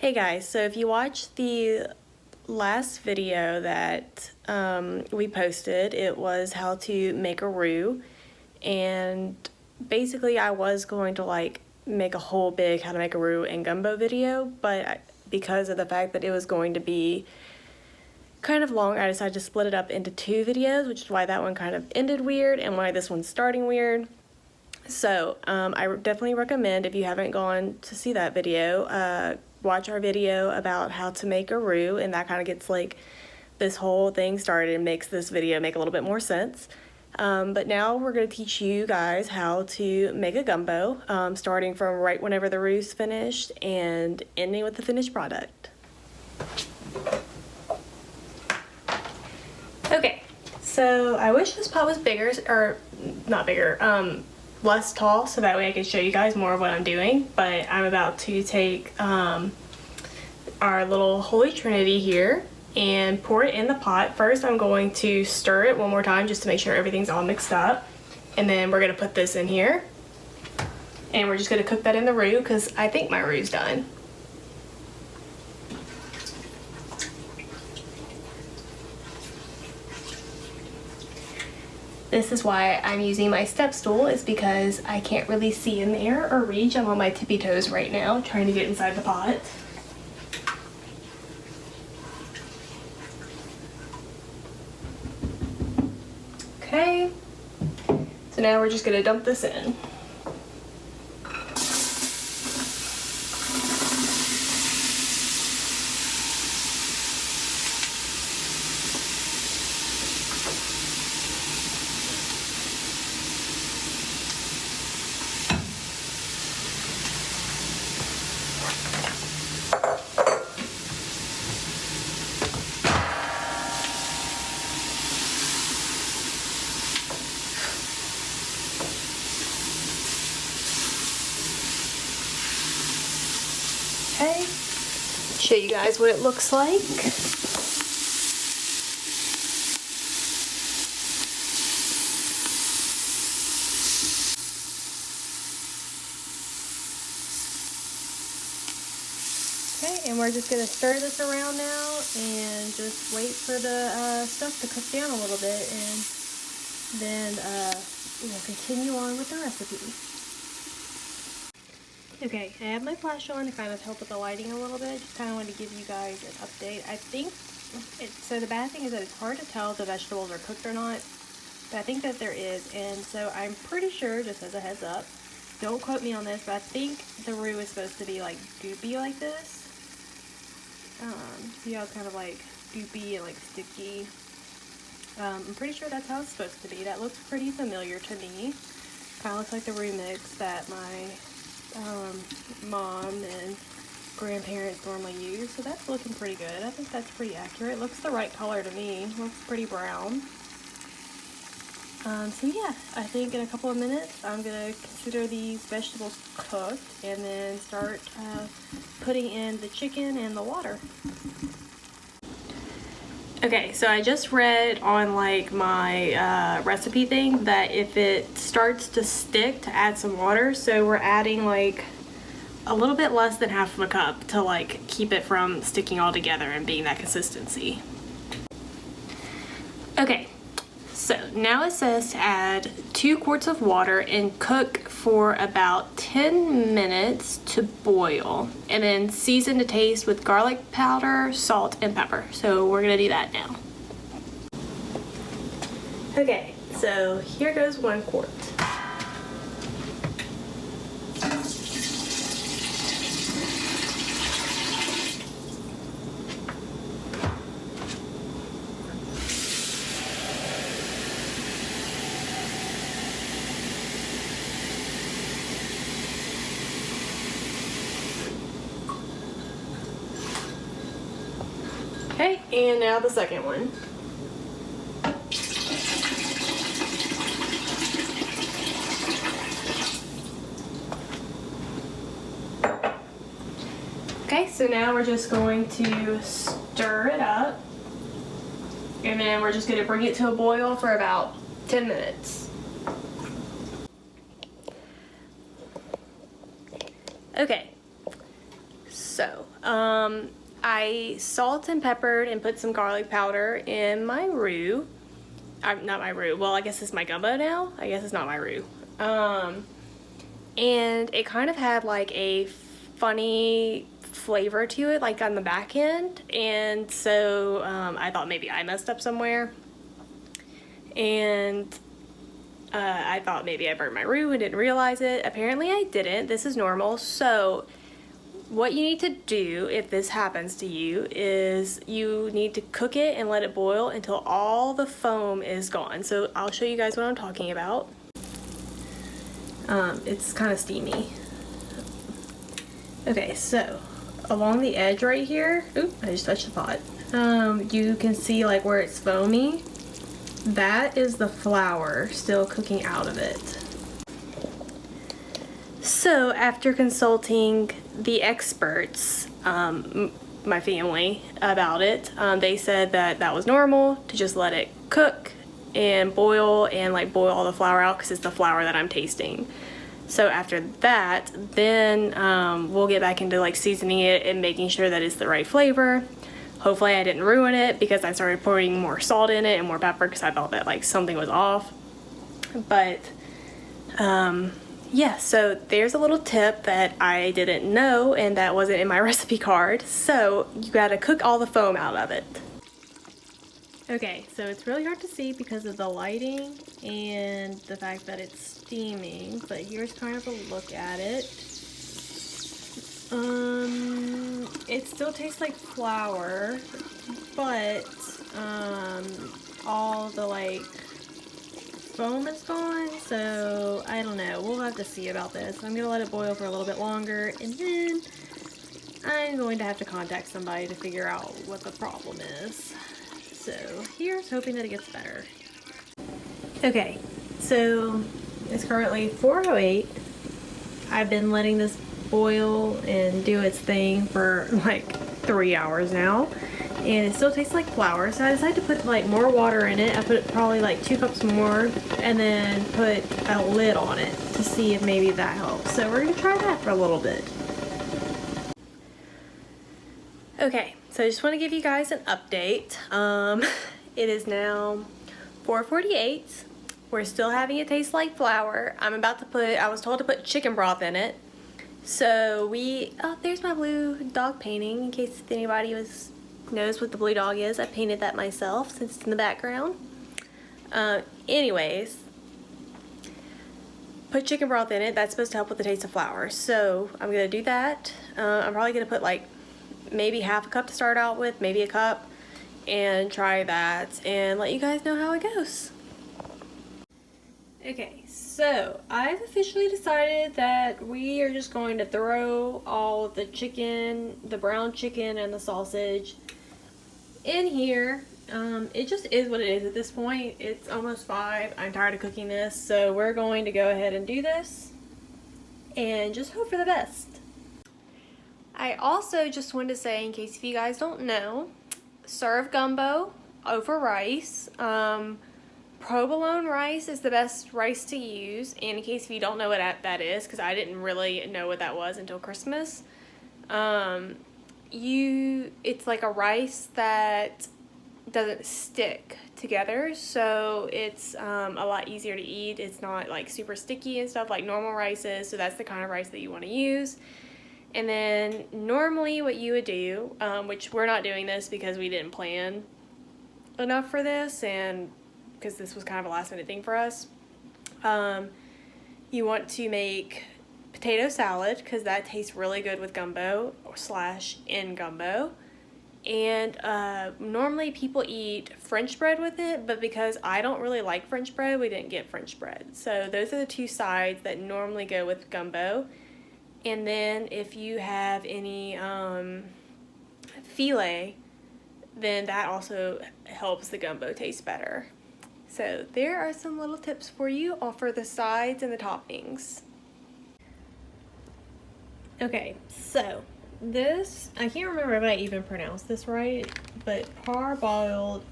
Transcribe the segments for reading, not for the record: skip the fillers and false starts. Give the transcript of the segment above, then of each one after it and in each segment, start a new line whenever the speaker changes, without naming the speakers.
Hey guys, so if you watched the last video that we posted, it was how to make a roux, and basically I was going to make a whole big how to make a roux and gumbo video, but because of the fact that it was going to be kind of long, I decided to split it up into two videos, which is why that one kind of ended weird and why this one's starting weird. So I definitely recommend, if you haven't gone to see that video, watch our video about how to make a roux, and that kind of gets this whole thing started and makes this video make a little bit more sense. But now we're going to teach you guys how to make a gumbo, starting from right whenever the roux is finished and ending with the finished product. Okay, so I wish this pot was bigger, or not bigger, less tall, so that way I can show you guys more of what I'm doing. But I'm about to take our little Holy Trinity here and pour it in the pot. First I'm going to stir it one more time just to make sure everything's all mixed up, and then we're going to put this in here and we're just going to cook that in the roux because I think my roux is done. This is why I'm using my step stool, is because I can't really see in there or reach. I'm on my tippy toes right now trying to get inside the pot. Okay, so now we're just gonna dump this in. Okay, show you guys what it looks like. Okay, and we're just going to stir this around now and just wait for the stuff to cook down a little bit, and then we'll continue on with the recipe. Okay, I have my flash on to kind of help with the lighting a little bit. Just kind of want to give you guys an update. I think, so the bad thing is that it's hard to tell if the vegetables are cooked or not, but I think that there is, and so I'm pretty sure, just as a heads up, don't quote me on this, but I think the roux is supposed to be like goopy like this. See how it's kind of like goopy and like sticky. I'm pretty sure that's how it's supposed to be. That looks pretty familiar to me. Kind of looks like the roux mix that my mom and grandparents normally use, so that's looking pretty good. I think that's pretty accurate. It looks the right color to me. It looks pretty brown. So yeah, I think in a couple of minutes I'm gonna consider these vegetables cooked and then start putting in the chicken and the water. Okay, so I just read on my recipe thing that if it starts to stick, to add some water. So we're adding a little bit less than half of a cup to keep it from sticking all together and being that consistency. Okay, so now it says to add 2 quarts of water and cook for about 10 minutes to boil, and then season to taste with garlic powder, salt, and pepper. So we're gonna do that now. Okay, so here goes 1 quart. Okay, and now the second one. Okay, so now we're just going to stir it up, and then we're just going to bring it to a boil for about 10 minutes. Okay, So, I salt and peppered and put some garlic powder in my roux. Not my roux. Well, I guess it's my gumbo now. I guess it's not my roux. And it kind of had like a funny flavor to it, like on the back end. And so I thought maybe I messed up somewhere. And I thought maybe I burnt my roux and didn't realize it. Apparently I didn't. This is normal. So what you need to do if this happens to you is you need to cook it and let it boil until all the foam is gone. So I'll show you guys what I'm talking about. It's kind of steamy. Okay, so along the edge right here, oop, I just touched the pot. You can see like where it's foamy. That is the flour still cooking out of it. So after consulting the experts, my family, about it, they said that that was normal to just let it cook and boil and like boil all the flour out because it's the flour that I'm tasting. So after that, then we'll get back into like seasoning it and making sure that it's the right flavor. Hopefully I didn't ruin it because I started pouring more salt in it and more pepper because I thought that like something was off. But yeah, so there's a little tip that I didn't know and that wasn't in my recipe card. So you gotta cook all the foam out of it. Okay, so it's really hard to see because of the lighting and the fact that it's steaming, but here's kind of a look at it. It still tastes like flour, but all the like foam is gone, so I don't know. We'll have to see about this. I'm gonna let it boil for a little bit longer, and then I'm going to have to contact somebody to figure out what the problem is. So here's hoping that it gets better. Okay, so it's currently 4:08. I've been letting this boil and do its thing for like 3 hours now, and it still tastes like flour, so I decided to put like more water in it. I put probably like 2 cups more and then put a lid on it to see if maybe that helps. So we're gonna try that for a little bit. Okay, so I just want to give you guys an update. It is now 4:48. We're still having it taste like flour. I was told to put chicken broth in it. So oh, there's my blue dog painting, in case anybody knows what the blue dog is. I painted that myself since it's in the background. Anyways, put chicken broth in it. That's supposed to help with the taste of flour. So I'm gonna do that. I'm probably gonna put like maybe half a cup to start out with, maybe a cup, and try that and let you guys know how it goes. Okay, so I've officially decided that we are just going to throw all of the chicken, the brown chicken and the sausage in here. It just is what it is at this point. It's almost 5. I'm tired of cooking this, so we're going to go ahead and do this and just hope for the best. I also just wanted to say, in case if you guys don't know, serve gumbo over rice. Provolone rice is the best rice to use, and in case if you don't know what that is, because I didn't really know what that was until Christmas, it's like a rice that doesn't stick together, so it's a lot easier to eat. It's not like super sticky and stuff like normal rice is, so that's the kind of rice that you want to use. And then normally what you would do, which we're not doing this because we didn't plan enough for this and because this was kind of a last minute thing for us, you want to make potato salad because that tastes really good with gumbo / in gumbo. And normally people eat French bread with it, but because I don't really like French bread, we didn't get French bread. So those are the 2 sides that normally go with gumbo. And then if you have any filet, then that also helps the gumbo taste better. So there are some little tips for you all for the sides and the toppings. Okay, so this, I can't remember if I even pronounced this right, but parboiled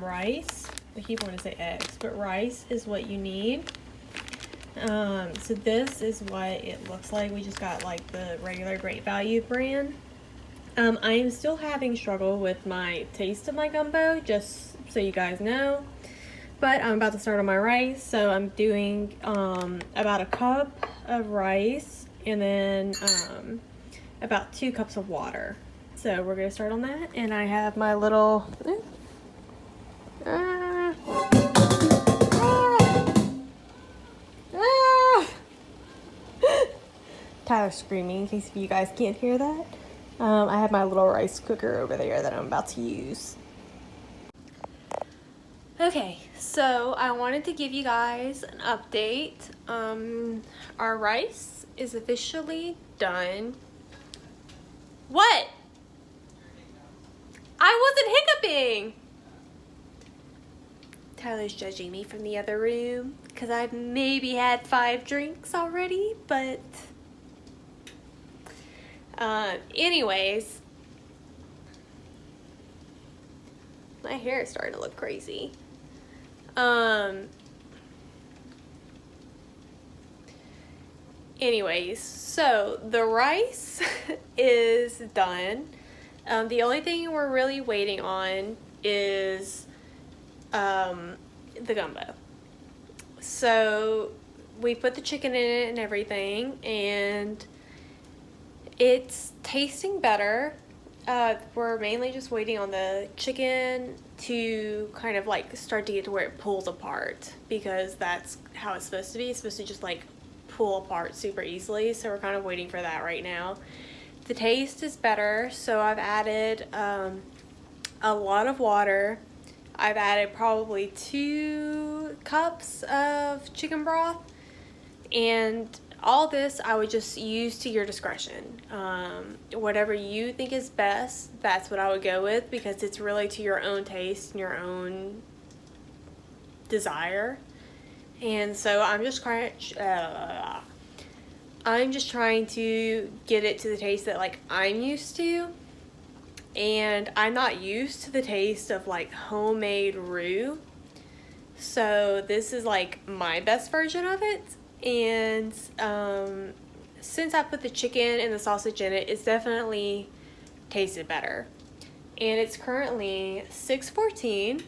rice, I keep wanting to say eggs, but rice is what you need. So this is what it looks like. We just got like the regular Great Value brand. I am still having struggle with my taste of my gumbo, just so you guys know. But I'm about to start on my rice, so I'm doing about a cup of rice and then about 2 cups of water. So we're gonna start on that, and I have my little Tyler's screaming in case you guys can't hear that. I have my little rice cooker over there that I'm about to use. Okay, so I wanted to give you guys an update. Our rice is officially done. What? I wasn't hiccuping! Tyler's judging me from the other room because I've maybe had 5 drinks already, but anyways, my hair is starting to look crazy. Anyways, so the rice is done. The only thing we're really waiting on is the gumbo. So we put the chicken in it and everything, and it's tasting better. We're mainly just waiting on the chicken to kind of like start to get to where it pulls apart, because that's how it's supposed to be. It's supposed to just like pull apart super easily, so we're kind of waiting for that right now. The taste is better, so I've added a lot of water. I've added probably 2 cups of chicken broth, and all this I would just use to your discretion. Whatever you think is best, that's what I would go with, because it's really to your own taste and your own desire. And so I'm just trying to get it to the taste that like I'm used to. And I'm not used to the taste of like homemade roux. So this is like my best version of it. And since I put the chicken and the sausage in it, it's definitely tasted better. And it's currently 6:14.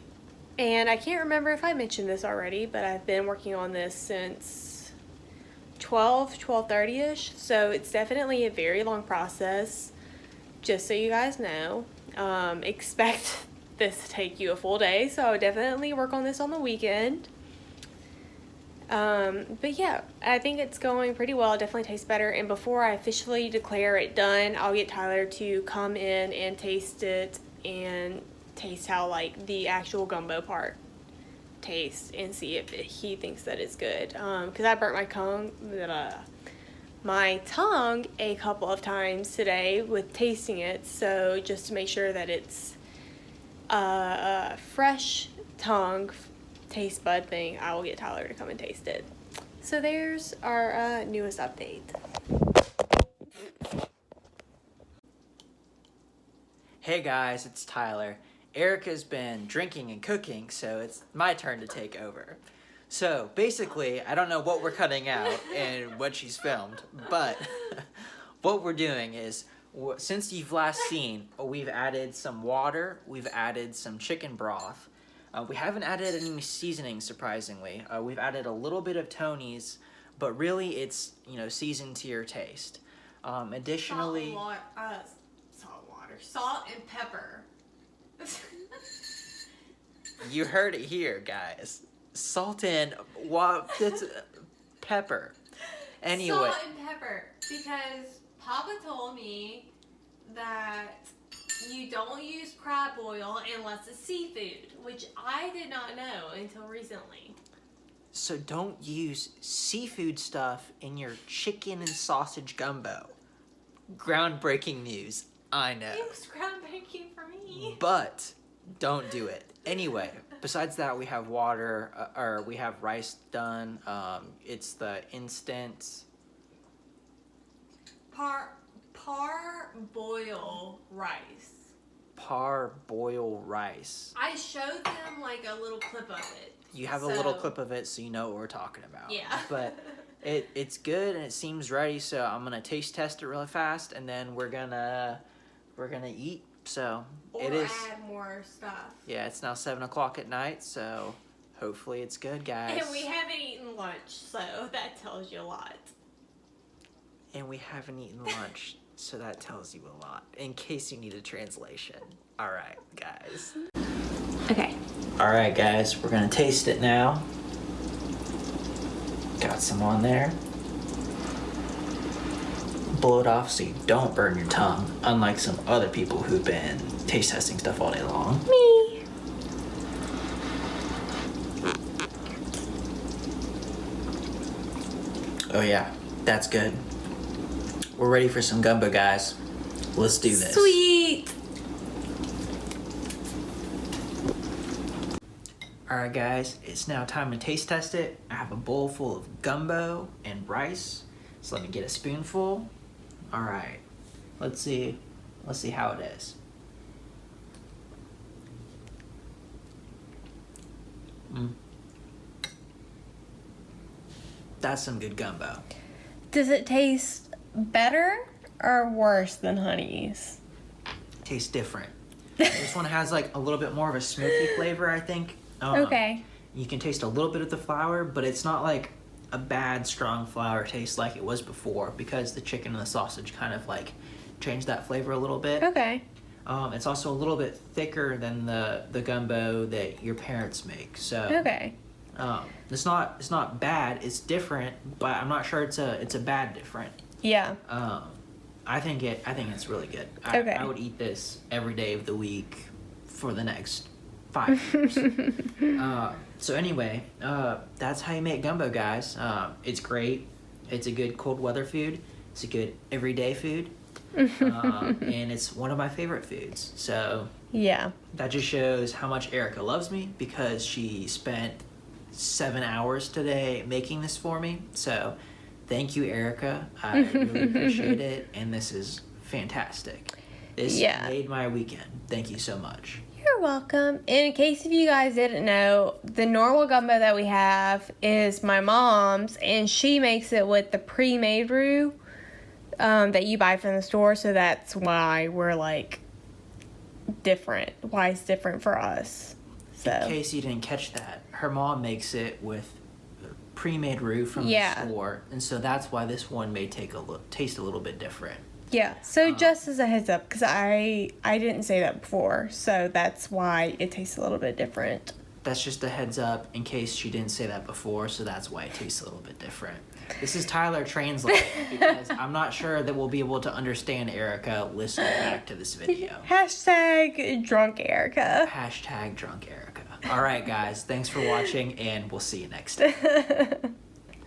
And I can't remember if I mentioned this already, but I've been working on this since 12:30ish. So it's definitely a very long process, just so you guys know. Expect this to take you a full day, so I would definitely work on this on the weekend. But yeah, I think it's going pretty well. It definitely tastes better. And before I officially declare it done, I'll get Tyler to come in and taste it and taste how like the actual gumbo part tastes and see if he thinks that it's good. Because I burnt my tongue a couple of times today with tasting it, so just to make sure that it's a fresh tongue taste bud thing, I will get Tyler to come and taste it. So there's our newest update.
Hey guys, it's Tyler. Erica's been drinking and cooking, so it's my turn to take over. So basically, I don't know what we're cutting out and what she's filmed, but what we're doing is, since you've last seen, we've added some water, we've added some chicken broth. We haven't added any seasoning, surprisingly. We've added a little bit of Tony's, but really it's, seasoned to your taste. Additionally...
Salt and pepper.
You heard it here, guys. Salt and it's pepper. Anyway.
Salt and pepper, because Papa told me that you don't use crab oil unless it's seafood, which I did not know until recently.
So don't use seafood stuff in your chicken and sausage gumbo. Groundbreaking news, I know.
It was groundbreaking for me.
But don't do it. Anyway, besides that, we have water, or we have rice done. It's the instant
Parboil rice.
parboil rice.
I showed them like a little clip of it.
You have a little
So-
clip of it so you know what we're talking about.
Yeah.
But it's good and it seems ready, so I'm gonna taste test it really fast and then we're gonna eat. So it is
add more stuff.
yeah, it's now 7 o'clock at night, so hopefully it's good, guys.
And we haven't eaten lunch, so that tells you a lot.
And we haven't eaten lunch, so that tells you a lot. In case you need a translation. Alright, guys.
Okay.
Alright, guys, we're gonna taste it now. Got some on there. Blow it off so you don't burn your tongue, unlike some other people who've been taste testing stuff all day long.
Me.
Oh yeah, that's good. We're ready for some gumbo, guys. Let's do this.
Sweet.
Alright guys, it's now time to taste test it. I have a bowl full of gumbo and rice. So let me get a spoonful. Alright, let's see how it is. That's some good gumbo.
Does it taste better or worse than Honey's?
Tastes different. This one has like a little bit more of a smoky flavor, I think.
Okay.
You can taste a little bit of the flour, but it's not like a bad, strong flour taste like it was before because the chicken and the sausage kind of like changed that flavor a little bit.
Okay.
It's also a little bit thicker than the gumbo that your parents make. So
Okay.
it's not bad. It's different, but I'm not sure it's a bad different.
Yeah.
I think it's really good.
Okay.
I would eat this every day of the week for the next 5 years. So anyway, that's how you make gumbo, guys. It's great. It's a good cold weather food. It's a good everyday food. And it's one of my favorite foods. So
Yeah.
that just shows how much Erica loves me because she spent 7 hours today making this for me. So thank you, Erica. I really appreciate it. And this is fantastic. This
Yeah.
made my weekend. Thank you so much.
You're welcome. In case if you guys didn't know, the normal gumbo that we have is my mom's, and she makes it with the pre-made roux that you buy from the store. So that's why we're like different. Why it's different for us.
In
So
case you didn't catch that, her mom makes it with pre-made roux from the store, and so that's why this one may taste a little bit different.
yeah. So just as a heads up, because I didn't say that before, so that's why it tastes a little bit different.
That's just a heads up in case she didn't say that before, so that's why it tastes a little bit different. This is Tyler translating because I'm not sure that we'll be able to understand Erica listening back to this video.
Hashtag drunk Erica.
Hashtag drunk Erica. All right, guys, thanks for watching, and we'll see you next time.